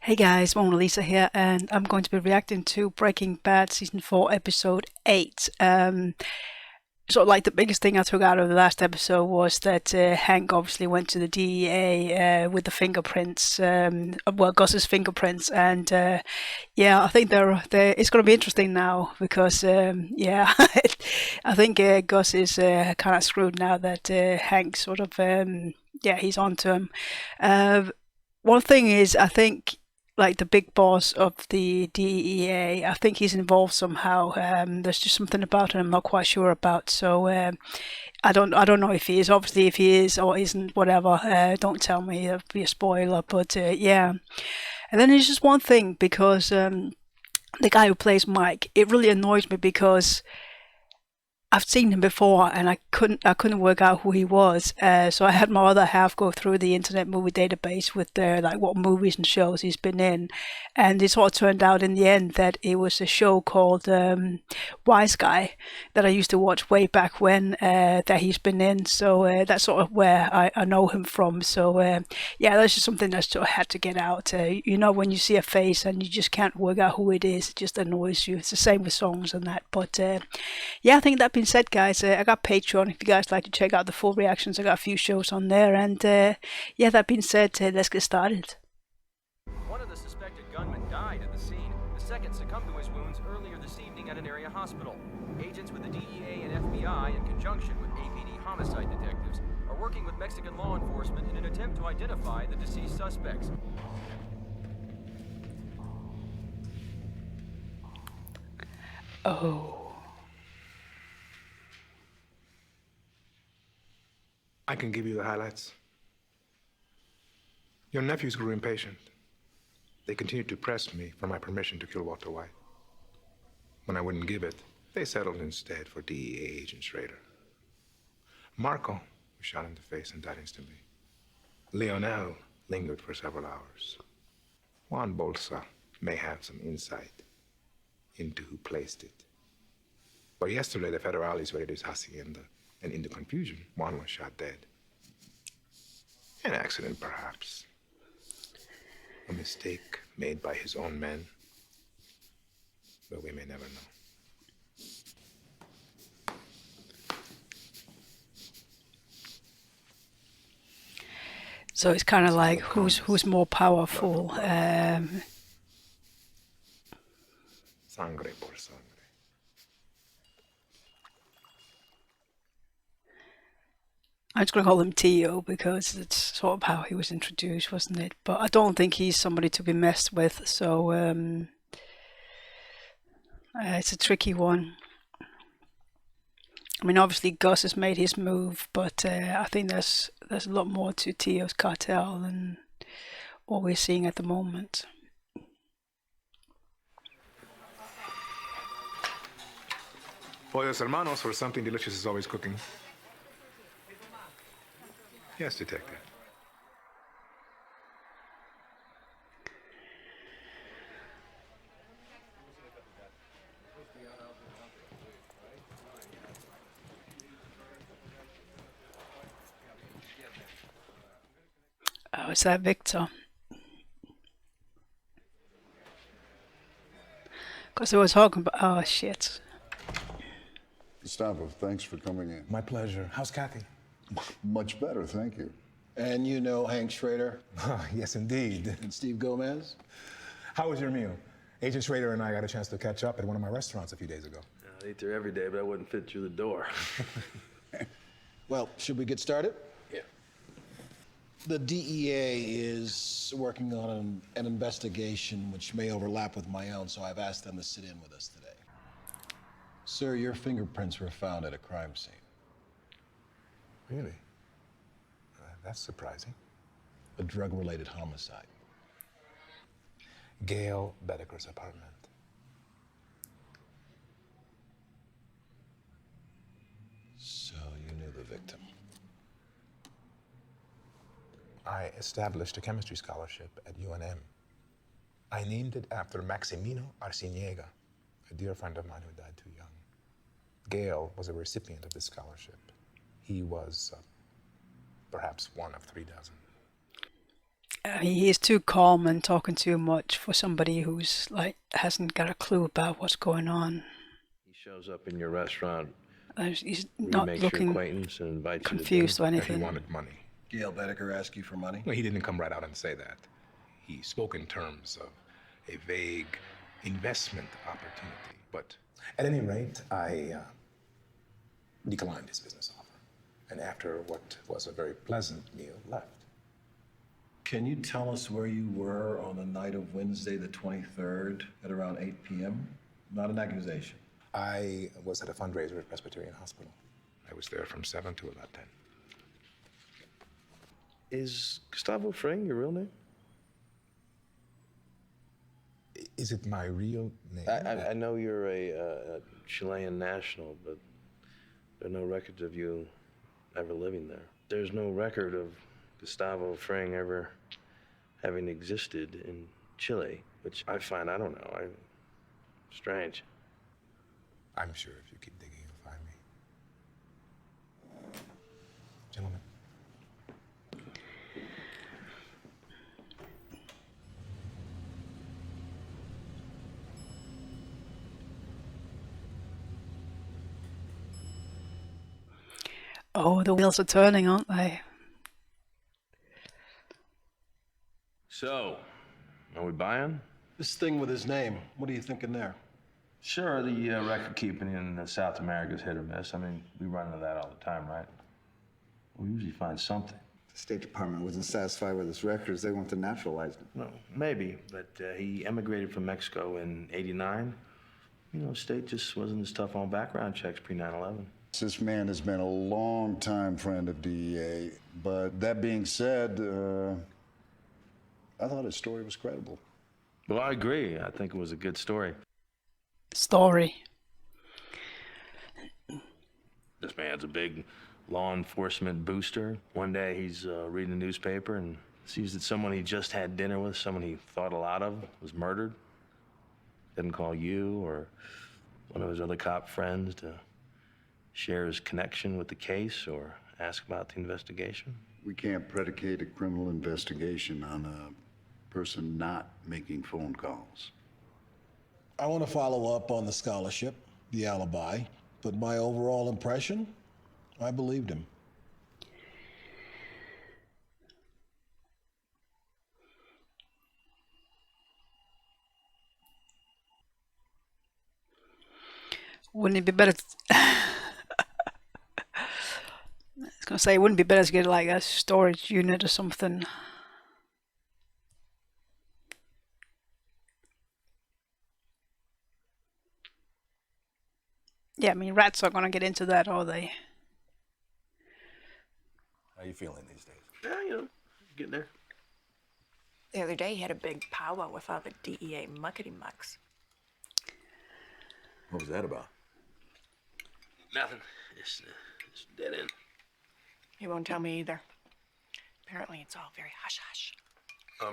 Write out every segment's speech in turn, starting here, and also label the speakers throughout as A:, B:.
A: Hey guys, Mona Lisa here, and I'm going to be reacting to Breaking Bad Season 4, Episode 8. The biggest thing I took out of the last episode was that Hank obviously went to the DEA with the fingerprints, Gus's fingerprints, and yeah, I think it's going to be interesting now because, yeah, I think Gus is kind of screwed now that Hank yeah, he's on to him. Uh, One thing is, I think like the big boss of the DEA, I think he's involved somehow. There's just something about him I'm not quite sure about. So I don't know if he is. Obviously, if he is or isn't, whatever. Don't tell me. It'll be a spoiler. But yeah. And then there's just one thing because the guy who plays Mike, it really annoys me because I've seen him before, and I couldn't work out who he was. So I had my other half go through the Internet Movie Database with like what movies and shows he's been in, and it sort of turned out in the end that it was a show called Wise Guy that I used to watch way back when that he's been in. So that's sort of where I know him from. So yeah, that's just something that sort of had to get out. When you see a face and you just can't work out who it is, it just annoys you. It's the same with songs and that. But yeah, I think that being said, guys, I got Patreon. If you guys like to check out the full reactions, I got a few shows on there. And yeah, that being said, let's get started.
B: One of the suspected gunmen died at the scene. The second succumbed to his wounds earlier this evening at an area hospital. Agents with the DEA and FBI, in conjunction with APD homicide detectives, are working with Mexican law enforcement in an attempt to identify the deceased suspects.
A: Oh.
C: I can give you the highlights. Your nephews grew impatient. They continued to press me for my permission to kill Walter White. When I wouldn't give it, they settled instead for DEA agent Schrader. Marco was shot in the face and died instantly. Leonel lingered for several hours. Juan Bolsa may have some insight into who placed it. But yesterday, the federales raided his hacienda, and in the confusion, Juan was shot dead. An accident, perhaps. A mistake made by his own men. But we may never know.
A: So it's kind of like who's more powerful.
C: Sangre por sangre.
A: I'm just going to call him Tio because it's sort of how he was introduced, wasn't it? But I don't think he's somebody to be messed with. So it's a tricky one. I mean, obviously Gus has made his move, but I think there's a lot more to Tio's cartel than what we're seeing at the moment.
C: Pollos Hermanos, or something delicious is always cooking. Yes, detective.
A: Oh, is that Victor? Because they were talking about, oh shit.
D: Gustavo, thanks for coming in.
E: My pleasure. How's Kathy?
D: Much better, thank you.
F: And you know Hank Schrader
E: Yes, indeed.
F: and Steve Gomez?
E: How was your meal? Agent Schrader and I got a chance to catch up at one of my restaurants a few days ago.
G: I eat there every day, but I wouldn't fit through the door.
F: Well, should we get started?
G: Yeah.
F: The DEA is working on an investigation which may overlap with my own, so I've asked them to sit in with us today. Sir, your fingerprints were found at a crime scene.
E: Really? That's surprising.
F: A drug-related homicide.
E: Gail Bedeker's apartment.
F: So you knew the victim.
E: I established a chemistry scholarship at UNM. I named it after Maximino Arciniega, a dear friend of mine who died too young. Gail was a recipient of this scholarship. He was perhaps one of 3 dozen.
A: He is too calm and talking too much for somebody who's like hasn't got a clue about what's going on.
G: He shows up in your restaurant,
A: He's not
G: makes your
A: looking
G: acquaintance and invites
A: confused
G: you
A: or
G: to dinner.
C: He
A: anything.
C: wanted money.
F: Gail Bedecker asked you for money?
C: No, he didn't come right out and say that. He spoke in terms of a vague investment opportunity. But
E: At any rate, I declined his business offer. And after what was a very pleasant meal, left.
F: Can you tell us where you were on the night of Wednesday the 23rd at around 8 p.m.? Not an accusation.
E: I was at a fundraiser at Presbyterian Hospital.
C: I was there from 7 to about 10.
G: Is Gustavo Fring your real name?
E: Is it my real name?
G: I know you're a Chilean national, but there are no records of you ever living there. There's no record of Gustavo Fring ever having existed in Chile, which I find, I don't know, strange.
E: I'm sure if you keep digging, you'll find me. Gentlemen.
A: Oh, the wheels are turning, aren't they?
G: So, are we buying?
F: This thing with his name, what are you thinking there?
G: Sure, the record keeping in South America is hit or miss. I mean, we run into that all the time, right? We usually find something.
H: The State Department wasn't satisfied with his records. They want to naturalize him.
G: No, maybe, but he emigrated from Mexico in '89. You know, state just wasn't as tough on background checks pre 9/11.
D: This man has been a long-time friend of DEA, but that being said, I thought his story was credible.
G: Well, I agree. I think it was a good story.
A: Story.
G: This man's a big law enforcement booster. One day he's reading the newspaper and sees that someone he just had dinner with, someone he thought a lot of, was murdered. Didn't call you or one of his other cop friends to share his connection with the case or ask about the investigation.
D: We can't predicate a criminal investigation on a person not making phone calls.
F: I want to follow up on the scholarship, the alibi, but my overall impression, I believed him.
A: Wouldn't it be better? I was gonna say, wouldn't it be better to get like a storage unit or something? Yeah, I mean, rats aren't gonna get into that, are they?
I: How you feeling these days?
G: Yeah, you know, getting there.
J: The other day, he had a big powwow with all the DEA muckety-mucks.
I: What was that about?
G: Nothing. It's dead end.
J: He won't tell me either. Apparently, it's all very hush-hush.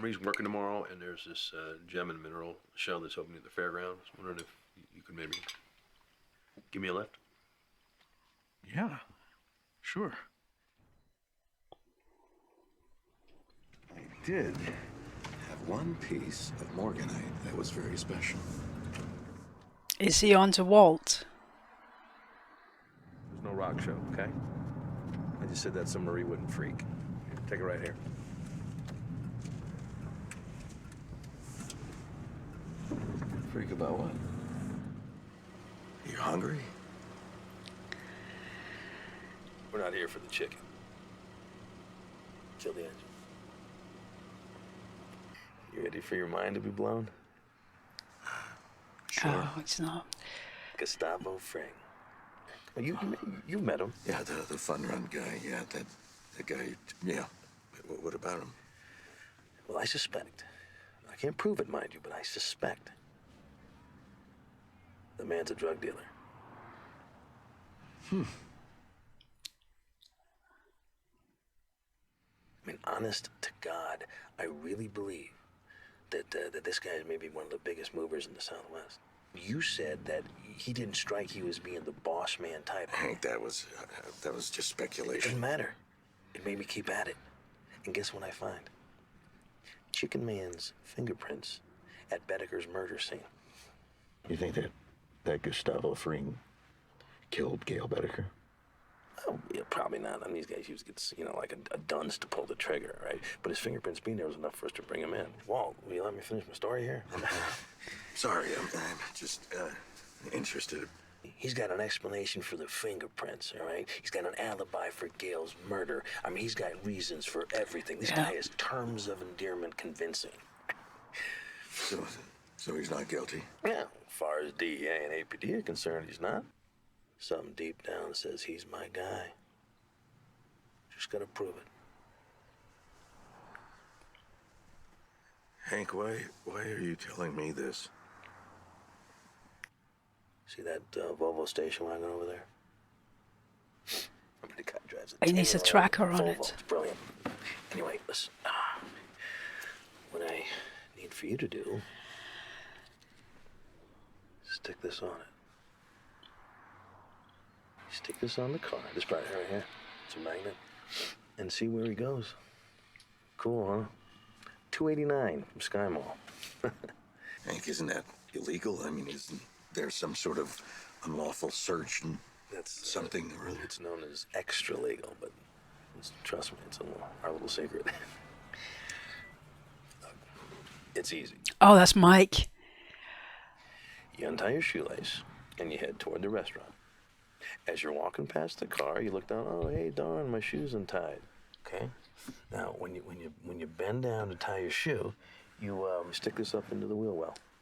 B: Ree's working tomorrow, and there's this gem and mineral show that's opening at the fairgrounds. Wondering if you could maybe give me a lift.
K: Yeah, sure.
I: I did have one piece of morganite that was very special.
A: Is he on to Walt?
B: There's no rock show, okay? I just said that so Marie wouldn't freak. Here, take it right here.
I: Freak about what? You hungry?
B: We're not here for the chicken. Kill the engine.
G: You ready for your mind to be blown?
I: Sure.
A: Oh, it's not.
G: Gustavo Fring. Well, you met him.
I: Yeah, the fun run guy. Yeah, that guy. Yeah. What about him?
G: Well, I suspect. I can't prove it, mind you, but I suspect. The man's a drug dealer. I mean, honest to God, I really believe that this guy is maybe one of the biggest movers in the Southwest. You said that he didn't strike you as being the boss man type.
I: Hank, that was just
G: It
I: speculation.
G: didn't matter. It made me keep at it. And guess what I find? Chicken Man's fingerprints at Bedeker's murder scene.
I: You think that Gustavo Fring killed Gail Bedeker?
G: Oh, yeah, probably not. I mean, these guys use, like a dunce to pull the trigger, right? But his fingerprints being there was enough for us to bring him in. Walt, will you let me finish my story here?
I: Sorry, I'm just interested.
G: He's got an explanation for the fingerprints, all right? He's got an alibi for Gail's murder. I mean, he's got reasons for everything. This guy has terms of endearment convincing.
I: So he's not guilty?
G: Yeah, as far as DEA and APD are concerned, he's not. Something deep down says he's my guy. Just gotta prove it.
I: Hank, why are you telling me this?
G: See that Volvo station wagon over there? I mean, the guy drives
A: He needs a tracker on
G: Volvo.
A: it.
G: It's brilliant. Anyway, listen. What I need for you to do, stick this on it. Stick this on the car, this part right here. It's a magnet. And see where he goes. Cool, huh? 289 from Sky Mall.
I: Hank, isn't that illegal? I mean, isn't there some sort of unlawful search and
G: That's
I: something?
G: It's known as extra legal, but trust me, it's our little secret. Look, it's easy.
A: Oh, that's Mike.
G: You untie your shoelace and you head toward the restaurant. As you're walking past the car, you look down. Oh, hey, darn, my shoe's untied. Okay. Now, when you bend down to tie your shoe, you stick this up into the wheel well.